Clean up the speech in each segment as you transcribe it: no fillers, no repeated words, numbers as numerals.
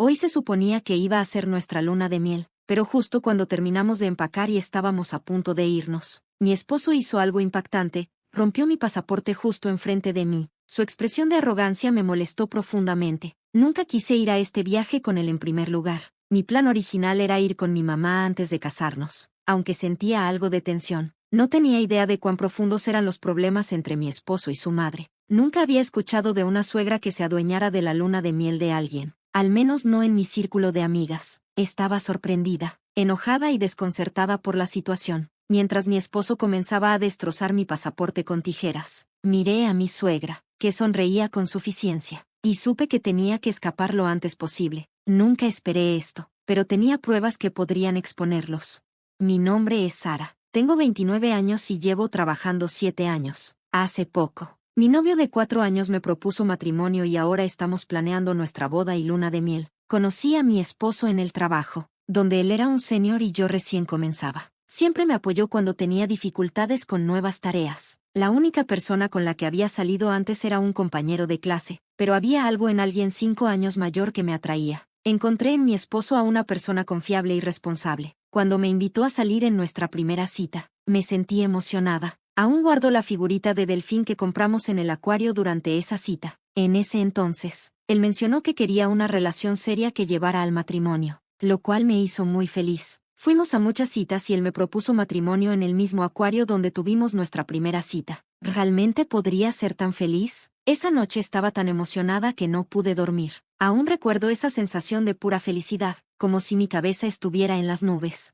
Hoy se suponía que iba a ser nuestra luna de miel, pero justo cuando terminamos de empacar y estábamos a punto de irnos, mi esposo hizo algo impactante, rompió mi pasaporte justo enfrente de mí. Su expresión de arrogancia me molestó profundamente. Nunca quise ir a este viaje con él en primer lugar. Mi plan original era ir con mi mamá antes de casarnos. Aunque sentía algo de tensión, no tenía idea de cuán profundos eran los problemas entre mi esposo y su madre. Nunca había escuchado de una suegra que se adueñara de la luna de miel de alguien, al menos no en mi círculo de amigas. Estaba sorprendida, enojada y desconcertada por la situación. Mientras mi esposo comenzaba a destrozar mi pasaporte con tijeras, miré a mi suegra, que sonreía con suficiencia, y supe que tenía que escapar lo antes posible. Nunca esperé esto, pero tenía pruebas que podrían exponerlos. Mi nombre es Sara. Tengo 29 años y llevo trabajando 7 años. Hace poco, mi novio de 4 años me propuso matrimonio y ahora estamos planeando nuestra boda y luna de miel. Conocí a mi esposo en el trabajo, donde él era un senior y yo recién comenzaba. Siempre me apoyó cuando tenía dificultades con nuevas tareas. La única persona con la que había salido antes era un compañero de clase, pero había algo en alguien 5 años mayor que me atraía. Encontré en mi esposo a una persona confiable y responsable. Cuando me invitó a salir en nuestra primera cita, me sentí emocionada. Aún guardo la figurita de delfín que compramos en el acuario durante esa cita. En ese entonces, él mencionó que quería una relación seria que llevara al matrimonio, lo cual me hizo muy feliz. Fuimos a muchas citas y él me propuso matrimonio en el mismo acuario donde tuvimos nuestra primera cita. ¿Realmente podría ser tan feliz? Esa noche estaba tan emocionada que no pude dormir. Aún recuerdo esa sensación de pura felicidad, como si mi cabeza estuviera en las nubes.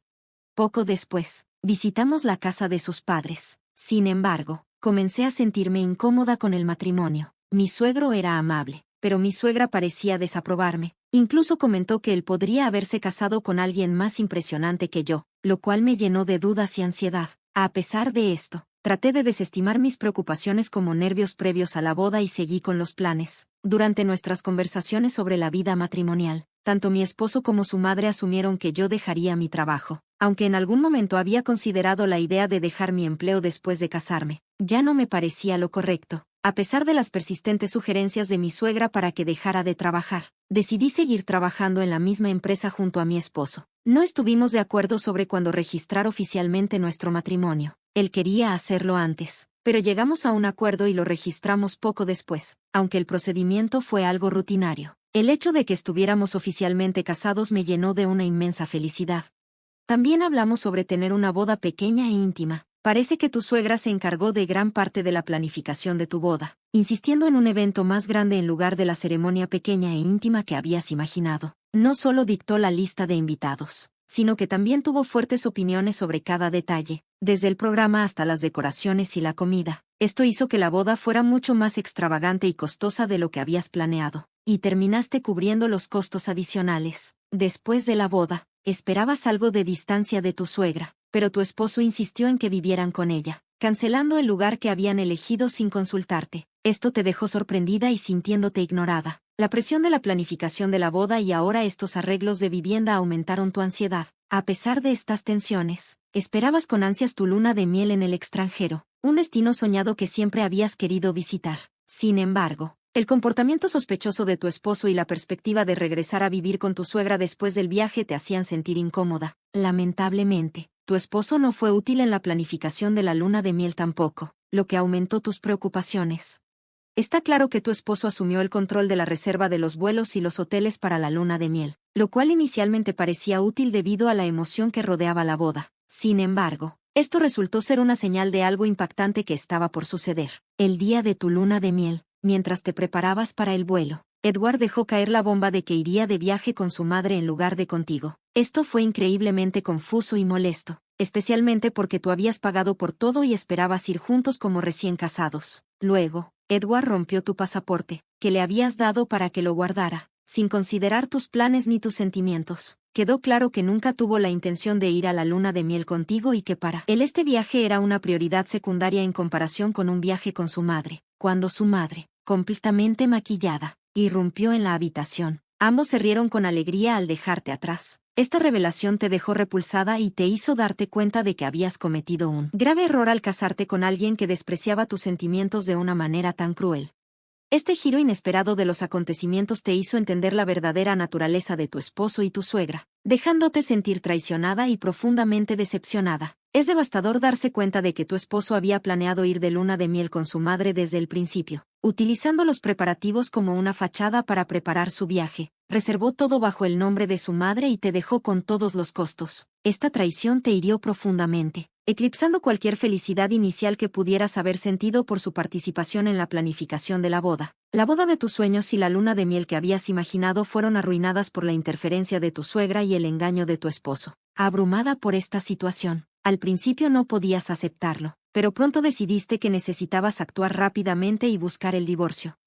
Poco después, visitamos la casa de sus padres. Sin embargo, comencé a sentirme incómoda con el matrimonio. Mi suegro era amable, pero mi suegra parecía desaprobarme. Incluso comentó que él podría haberse casado con alguien más impresionante que yo, lo cual me llenó de dudas y ansiedad. A pesar de esto, traté de desestimar mis preocupaciones como nervios previos a la boda y seguí con los planes. Durante nuestras conversaciones sobre la vida matrimonial, tanto mi esposo como su madre asumieron que yo dejaría mi trabajo. Aunque en algún momento había considerado la idea de dejar mi empleo después de casarme, ya no me parecía lo correcto. A pesar de las persistentes sugerencias de mi suegra para que dejara de trabajar, decidí seguir trabajando en la misma empresa junto a mi esposo. No estuvimos de acuerdo sobre cuándo registrar oficialmente nuestro matrimonio. Él quería hacerlo antes, pero llegamos a un acuerdo y lo registramos poco después, aunque el procedimiento fue algo rutinario. El hecho de que estuviéramos oficialmente casados me llenó de una inmensa felicidad. También hablamos sobre tener una boda pequeña e íntima. Parece que tu suegra se encargó de gran parte de la planificación de tu boda, insistiendo en un evento más grande en lugar de la ceremonia pequeña e íntima que habías imaginado. No solo dictó la lista de invitados, sino que también tuvo fuertes opiniones sobre cada detalle, desde el programa hasta las decoraciones y la comida. Esto hizo que la boda fuera mucho más extravagante y costosa de lo que habías planeado, y terminaste cubriendo los costos adicionales. Después de la boda, esperabas algo de distancia de tu suegra, pero tu esposo insistió en que vivieran con ella, cancelando el lugar que habían elegido sin consultarte. Esto te dejó sorprendida y sintiéndote ignorada. La presión de la planificación de la boda y ahora estos arreglos de vivienda aumentaron tu ansiedad. A pesar de estas tensiones, esperabas con ansias tu luna de miel en el extranjero, un destino soñado que siempre habías querido visitar. Sin embargo, el comportamiento sospechoso de tu esposo y la perspectiva de regresar a vivir con tu suegra después del viaje te hacían sentir incómoda. Lamentablemente, tu esposo no fue útil en la planificación de la luna de miel tampoco, lo que aumentó tus preocupaciones. Está claro que tu esposo asumió el control de la reserva de los vuelos y los hoteles para la luna de miel, lo cual inicialmente parecía útil debido a la emoción que rodeaba la boda. Sin embargo, esto resultó ser una señal de algo impactante que estaba por suceder. El día de tu luna de miel, mientras te preparabas para el vuelo, Edward dejó caer la bomba de que iría de viaje con su madre en lugar de contigo. Esto fue increíblemente confuso y molesto, especialmente porque tú habías pagado por todo y esperabas ir juntos como recién casados. Luego, Edward rompió tu pasaporte, que le habías dado para que lo guardara, sin considerar tus planes ni tus sentimientos. Quedó claro que nunca tuvo la intención de ir a la luna de miel contigo y que para él este viaje era una prioridad secundaria en comparación con un viaje con su madre. Cuando su madre, completamente maquillada, irrumpió en la habitación, ambos se rieron con alegría al dejarte atrás. Esta revelación te dejó repulsada y te hizo darte cuenta de que habías cometido un grave error al casarte con alguien que despreciaba tus sentimientos de una manera tan cruel. Este giro inesperado de los acontecimientos te hizo entender la verdadera naturaleza de tu esposo y tu suegra, dejándote sentir traicionada y profundamente decepcionada. Es devastador darse cuenta de que tu esposo había planeado ir de luna de miel con su madre desde el principio, utilizando los preparativos como una fachada para preparar su viaje. Reservó todo bajo el nombre de su madre y te dejó con todos los costos. Esta traición te hirió profundamente, eclipsando cualquier felicidad inicial que pudieras haber sentido por su participación en la planificación de la boda. La boda de tus sueños y la luna de miel que habías imaginado fueron arruinadas por la interferencia de tu suegra y el engaño de tu esposo. Abrumada por esta situación, al principio no podías aceptarlo, pero pronto decidiste que necesitabas actuar rápidamente y buscar el divorcio.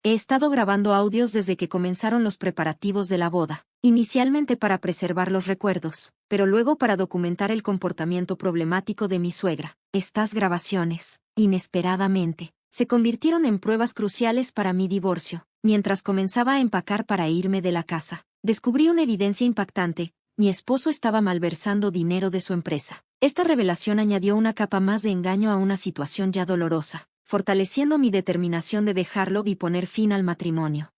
He estado grabando audios desde que comenzaron los preparativos de la boda, inicialmente para preservar los recuerdos, pero luego para documentar el comportamiento problemático de mi suegra. Estas grabaciones, inesperadamente, se convirtieron en pruebas cruciales para mi divorcio. Mientras comenzaba a empacar para irme de la casa, descubrí una evidencia impactante: mi esposo estaba malversando dinero de su empresa. Esta revelación añadió una capa más de engaño a una situación ya dolorosa, fortaleciendo mi determinación de dejarlo y poner fin al matrimonio.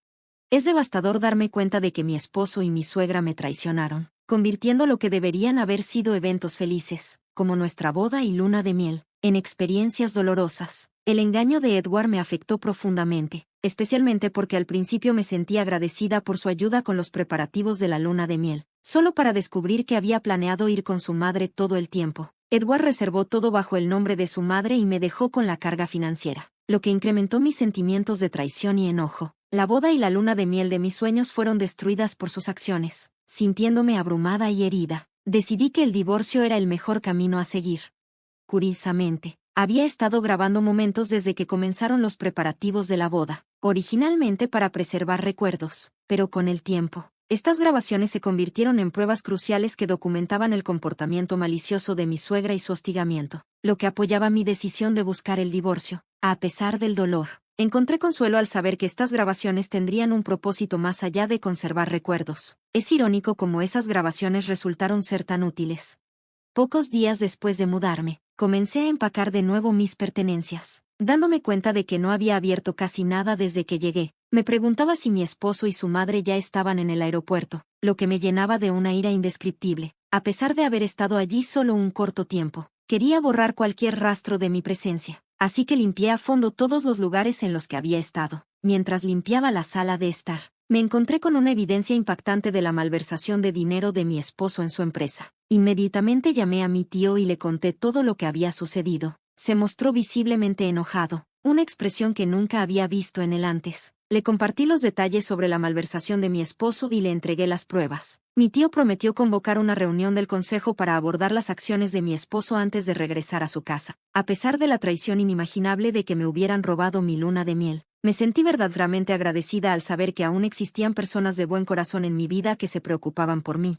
Es devastador darme cuenta de que mi esposo y mi suegra me traicionaron, convirtiendo lo que deberían haber sido eventos felices, como nuestra boda y luna de miel, en experiencias dolorosas. El engaño de Edward me afectó profundamente, especialmente porque al principio me sentí agradecida por su ayuda con los preparativos de la luna de miel, solo para descubrir que había planeado ir con su madre todo el tiempo. Edward reservó todo bajo el nombre de su madre y me dejó con la carga financiera, lo que incrementó mis sentimientos de traición y enojo. La boda y la luna de miel de mis sueños fueron destruidas por sus acciones. Sintiéndome abrumada y herida, decidí que el divorcio era el mejor camino a seguir. Curiosamente, había estado grabando momentos desde que comenzaron los preparativos de la boda, originalmente para preservar recuerdos, pero con el tiempo, estas grabaciones se convirtieron en pruebas cruciales que documentaban el comportamiento malicioso de mi suegra y su hostigamiento, lo que apoyaba mi decisión de buscar el divorcio. A pesar del dolor, encontré consuelo al saber que estas grabaciones tendrían un propósito más allá de conservar recuerdos. Es irónico cómo esas grabaciones resultaron ser tan útiles. Pocos días después de mudarme, comencé a empacar de nuevo mis pertenencias. Dándome cuenta de que no había abierto casi nada desde que llegué, me preguntaba si mi esposo y su madre ya estaban en el aeropuerto, lo que me llenaba de una ira indescriptible. A pesar de haber estado allí solo un corto tiempo, quería borrar cualquier rastro de mi presencia, así que limpié a fondo todos los lugares en los que había estado. Mientras limpiaba la sala de estar, me encontré con una evidencia impactante de la malversación de dinero de mi esposo en su empresa. Inmediatamente llamé a mi tío y le conté todo lo que había sucedido. Se mostró visiblemente enojado, una expresión que nunca había visto en él antes. Le compartí los detalles sobre la malversación de mi esposo y le entregué las pruebas. Mi tío prometió convocar una reunión del consejo para abordar las acciones de mi esposo antes de regresar a su casa. A pesar de la traición inimaginable de que me hubieran robado mi luna de miel, me sentí verdaderamente agradecida al saber que aún existían personas de buen corazón en mi vida que se preocupaban por mí.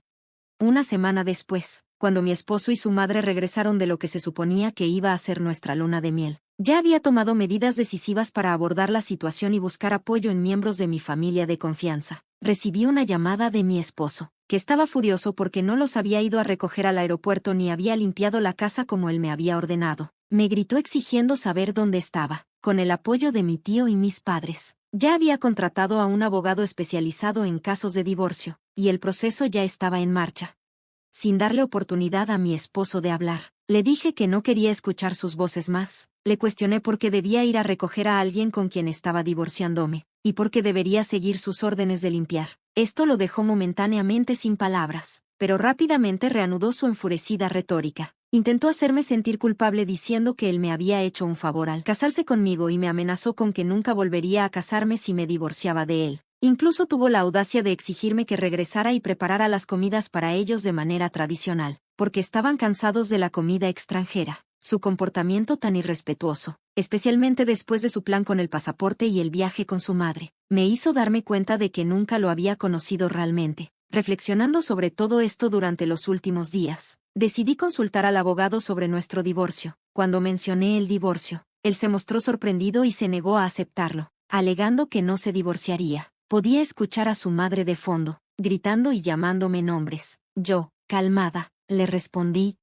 Una semana después, cuando mi esposo y su madre regresaron de lo que se suponía que iba a ser nuestra luna de miel, ya había tomado medidas decisivas para abordar la situación y buscar apoyo en miembros de mi familia de confianza. Recibí una llamada de mi esposo, que estaba furioso porque no los había ido a recoger al aeropuerto ni había limpiado la casa como él me había ordenado. Me gritó exigiendo saber dónde estaba. Con el apoyo de mi tío y mis padres, ya había contratado a un abogado especializado en casos de divorcio, y el proceso ya estaba en marcha. Sin darle oportunidad a mi esposo de hablar, le dije que no quería escuchar sus voces más. Le cuestioné por qué debía ir a recoger a alguien con quien estaba divorciándome, y por qué debería seguir sus órdenes de limpiar. Esto lo dejó momentáneamente sin palabras, pero rápidamente reanudó su enfurecida retórica. Intentó hacerme sentir culpable diciendo que él me había hecho un favor al casarse conmigo y me amenazó con que nunca volvería a casarme si me divorciaba de él. Incluso tuvo la audacia de exigirme que regresara y preparara las comidas para ellos de manera tradicional, porque estaban cansados de la comida extranjera. Su comportamiento tan irrespetuoso, especialmente después de su plan con el pasaporte y el viaje con su madre, me hizo darme cuenta de que nunca lo había conocido realmente. Reflexionando sobre todo esto durante los últimos días, decidí consultar al abogado sobre nuestro divorcio. Cuando mencioné el divorcio, él se mostró sorprendido y se negó a aceptarlo, alegando que no se divorciaría. Podía escuchar a su madre de fondo, gritando y llamándome nombres. Yo, calmada, le respondí: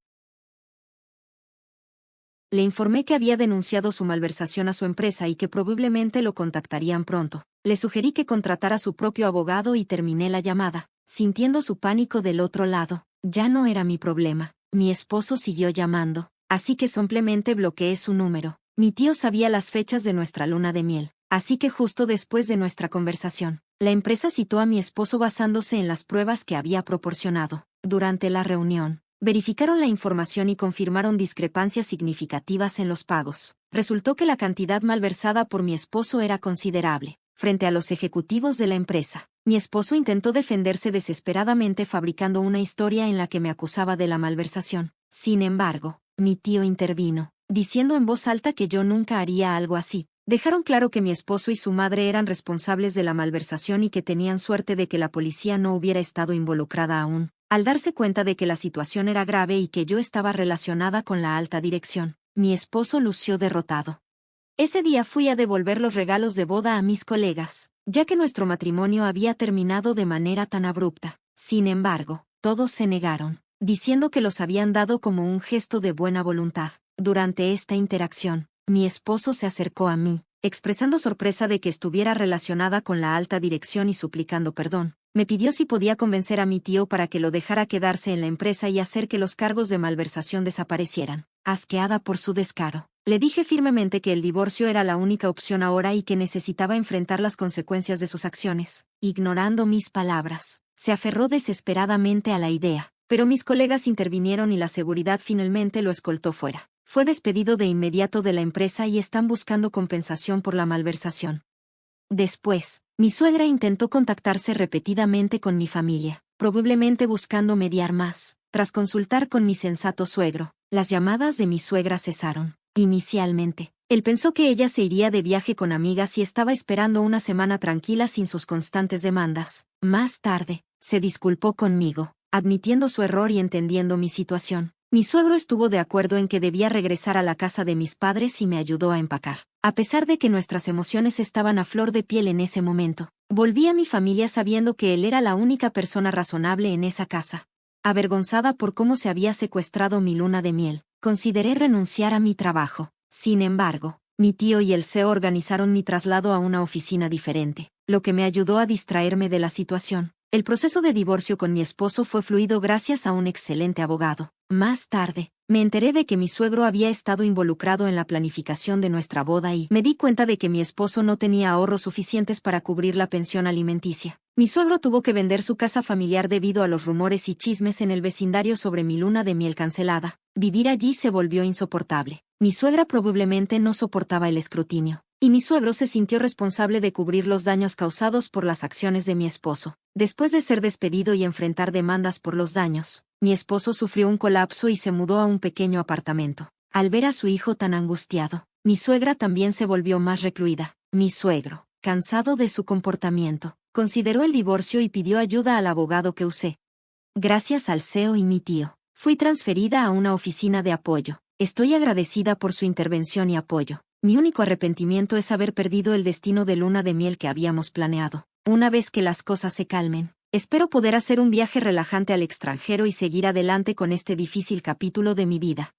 Le informé que había denunciado su malversación a su empresa y que probablemente lo contactarían pronto. Le sugerí que contratara su propio abogado y terminé la llamada, sintiendo su pánico del otro lado. Ya no era mi problema. Mi esposo siguió llamando, así que simplemente bloqueé su número. Mi tío sabía las fechas de nuestra luna de miel, así que justo después de nuestra conversación, la empresa citó a mi esposo basándose en las pruebas que había proporcionado. Durante la reunión, verificaron la información y confirmaron discrepancias significativas en los pagos. Resultó que la cantidad malversada por mi esposo era considerable. Frente a los ejecutivos de la empresa, mi esposo intentó defenderse desesperadamente fabricando una historia en la que me acusaba de la malversación. Sin embargo, mi tío intervino, diciendo en voz alta que yo nunca haría algo así. Dejaron claro que mi esposo y su madre eran responsables de la malversación y que tenían suerte de que la policía no hubiera estado involucrada aún. Al darse cuenta de que la situación era grave y que yo estaba relacionada con la alta dirección, mi esposo lució derrotado. Ese día fui a devolver los regalos de boda a mis colegas, ya que nuestro matrimonio había terminado de manera tan abrupta. Sin embargo, todos se negaron, diciendo que los habían dado como un gesto de buena voluntad. Durante esta interacción, mi esposo se acercó a mí, expresando sorpresa de que estuviera relacionada con la alta dirección y suplicando perdón. Me pidió si podía convencer a mi tío para que lo dejara quedarse en la empresa y hacer que los cargos de malversación desaparecieran. Asqueada por su descaro, le dije firmemente que el divorcio era la única opción ahora y que necesitaba enfrentar las consecuencias de sus acciones. Ignorando mis palabras, se aferró desesperadamente a la idea, pero mis colegas intervinieron y la seguridad finalmente lo escoltó fuera. Fue despedido de inmediato de la empresa y están buscando compensación por la malversación. Después, mi suegra intentó contactarse repetidamente con mi familia, probablemente buscando mediar más. Tras consultar con mi sensato suegro, las llamadas de mi suegra cesaron. Inicialmente, él pensó que ella se iría de viaje con amigas y estaba esperando una semana tranquila sin sus constantes demandas. Más tarde, se disculpó conmigo, admitiendo su error y entendiendo mi situación. Mi suegro estuvo de acuerdo en que debía regresar a la casa de mis padres y me ayudó a empacar. A pesar de que nuestras emociones estaban a flor de piel en ese momento, volví a mi familia sabiendo que él era la única persona razonable en esa casa. Avergonzada por cómo se había secuestrado mi luna de miel, consideré renunciar a mi trabajo. Sin embargo, mi tío y el CEO organizaron mi traslado a una oficina diferente, lo que me ayudó a distraerme de la situación. El proceso de divorcio con mi esposo fue fluido gracias a un excelente abogado. Más tarde, me enteré de que mi suegro había estado involucrado en la planificación de nuestra boda y me di cuenta de que mi esposo no tenía ahorros suficientes para cubrir la pensión alimenticia. Mi suegro tuvo que vender su casa familiar debido a los rumores y chismes en el vecindario sobre mi luna de miel cancelada. Vivir allí se volvió insoportable. Mi suegra probablemente no soportaba el escrutinio, y mi suegro se sintió responsable de cubrir los daños causados por las acciones de mi esposo. Después de ser despedido y enfrentar demandas por los daños, mi esposo sufrió un colapso y se mudó a un pequeño apartamento. Al ver a su hijo tan angustiado, mi suegra también se volvió más recluida. Mi suegro, cansado de su comportamiento, consideró el divorcio y pidió ayuda al abogado que usé. Gracias al CEO y mi tío, fui transferida a una oficina de apoyo. Estoy agradecida por su intervención y apoyo. Mi único arrepentimiento es haber perdido el destino de luna de miel que habíamos planeado. Una vez que las cosas se calmen, espero poder hacer un viaje relajante al extranjero y seguir adelante con este difícil capítulo de mi vida.